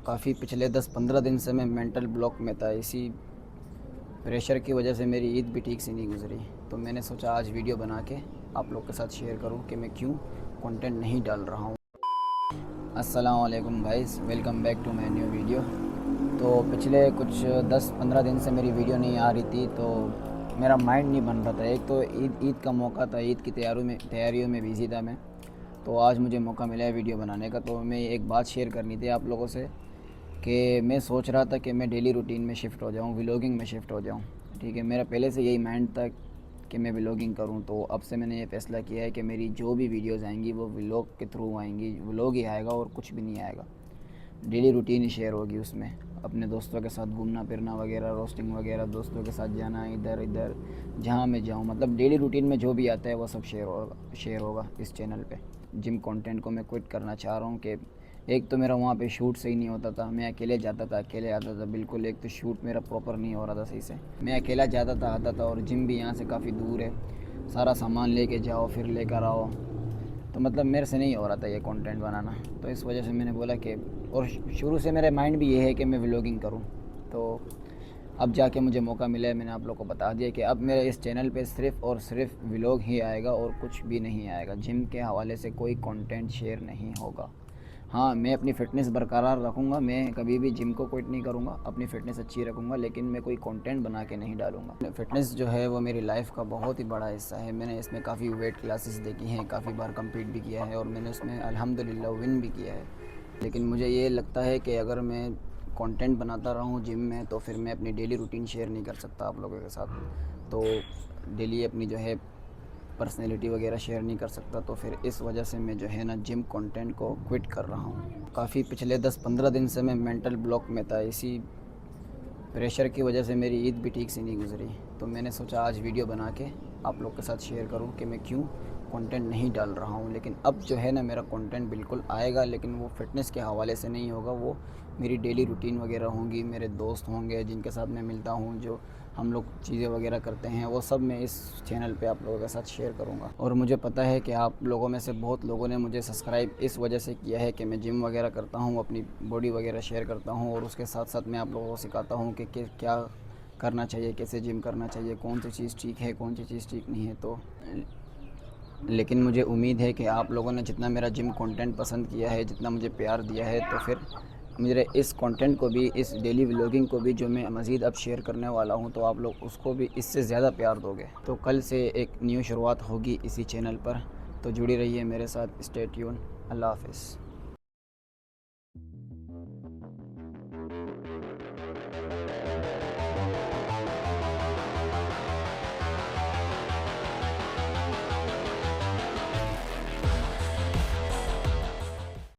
काफ़ी पिछले 10-15 दिन से मैं मेंटल ब्लॉक में था। इसी प्रेशर की वजह से मेरी ईद भी ठीक से नहीं गुजरी। तो मैंने सोचा आज वीडियो बना के आप लोग के साथ शेयर करूं कि मैं क्यों कंटेंट नहीं डाल रहा हूं। अस्सलाम वालेकुम guys, welcome back to my new video. तो पिछले कुछ 10-15 दिन से मेरी वीडियो नहीं आ रही थी, तो मेरा माइंड नहीं बन रहा था। एक तो ईद का मौका था, ईद की तैयारियों में बिज़ी था मैं। तो आज मुझे मौका मिला है वीडियो बनाने का। तो मैं एक बात शेयर करनी थी आप लोगों से कि मैं सोच रहा था कि मैं डेली रूटीन में शिफ्ट हो जाऊँ, व्लॉगिंग में शिफ्ट हो जाऊँ। ठीक है, मेरा पहले से यही माइंड था कि मैं व्लॉगिंग करूँ। तो अब से मैंने ये फ़ैसला किया है कि मेरी जो भी वीडियोज़ आएंगी वो व्लॉग के थ्रू आएंगी, व्लॉग ही आएगा और कुछ भी नहीं आएगा। डेली रूटीन ही शेयर होगी उसमें, अपने दोस्तों के साथ घूमना फिरना वगैरह, रोस्टिंग वगैरह, दोस्तों के साथ जाना इधर इधर, जहाँ मैं जाऊँ, मतलब डेली रूटीन में जो भी आता है वो सब शेयर होगा इस चैनल पे। जिम कंटेंट को मैं क्विट करना चाह रहा हूँ कि एक तो मेरा वहाँ पे शूट सही नहीं होता था, मैं अकेले जाता था अकेले आता था बिल्कुल। एक तो शूट मेरा प्रॉपर नहीं हो रहा था सही से, मैं अकेला जाता था आता था, और जिम भी यहाँ से काफ़ी दूर है, सारा सामान लेके जाओ फिर लेकर आओ। तो मतलब मेरे से नहीं हो रहा था ये कंटेंट बनाना। तो इस वजह से मैंने बोला कि, और शुरू से मेरे माइंड भी ये है कि मैं व्लॉगिंग करूं। तो अब जाके मुझे मौका मिला है, मैंने आप लोग को बता दिया कि अब मेरे इस चैनल पे सिर्फ़ और सिर्फ व्लॉग ही आएगा और कुछ भी नहीं आएगा। जिम के हवाले से कोई कंटेंट शेयर नहीं होगा। हाँ, मैं अपनी फ़िटनेस बरकरार रखूँगा, मैं कभी भी जिम को क्विट नहीं करूँगा, अपनी फ़िटनेस अच्छी रखूँगा, लेकिन मैं कोई कंटेंट बना के नहीं डालूँगा। फ़िटनेस जो है वो मेरी लाइफ़ का बहुत ही बड़ा हिस्सा है। मैंने इसमें काफ़ी वेट क्लासेस देखी हैं, काफ़ी बार कम्पीट भी किया है और मैंने उसमें अल्हम्दुलिल्लाह विन भी किया है। लेकिन मुझे ये लगता है कि अगर मैं कंटेंट बनाता रहूँ जिम में, तो फिर मैं अपनी डेली रूटीन शेयर नहीं कर सकता आप लोगों के साथ। तो डेली अपनी जो है पर्सनैलिटी वगैरह शेयर नहीं कर सकता। तो फिर इस वजह से मैं जो है ना जिम कंटेंट को क्विट कर रहा हूँ। काफ़ी पिछले 10-15 दिन से मैं मेंटल ब्लॉक में था। इसी प्रेशर की वजह से मेरी ईद भी ठीक से नहीं गुजरी। तो मैंने सोचा आज वीडियो बना के आप लोग के साथ शेयर करूं कि मैं क्यों कंटेंट नहीं डाल रहा हूं। लेकिन अब जो है ना मेरा कंटेंट बिल्कुल आएगा, लेकिन वो फ़िटनेस के हवाले से नहीं होगा। वो मेरी डेली रूटीन वगैरह होंगी, मेरे दोस्त होंगे जिनके साथ मैं मिलता हूं, जो हम लोग चीज़ें वगैरह करते हैं, वो सब मैं इस चैनल पे आप लोगों के साथ शेयर करूंगा। और मुझे पता है कि आप लोगों में से बहुत लोगों ने मुझे सब्सक्राइब इस वजह से किया है कि मैं जिम वगैरह करता हूं, अपनी बॉडी वगैरह शेयर करता हूं, और उसके साथ साथ मैं आप लोगों को सिखाता हूं कि क्या करना चाहिए, कैसे जिम करना चाहिए, कौन सी चीज़ ठीक है, कौन सी चीज़ ठीक नहीं है। तो लेकिन मुझे उम्मीद है कि आप लोगों ने जितना मेरा जिम कंटेंट पसंद किया है, जितना मुझे प्यार दिया है, तो फिर मेरे इस कंटेंट को भी, इस डेली व्लॉगिंग को भी जो मैं मज़ीद अब शेयर करने वाला हूं, तो आप लोग उसको भी इससे ज़्यादा प्यार दोगे। तो कल से एक न्यू शुरुआत होगी इसी चैनल पर। तो जुड़ी रहिए मेरे साथ, स्टे ट्यून। अल्लाह हाफ़िज़।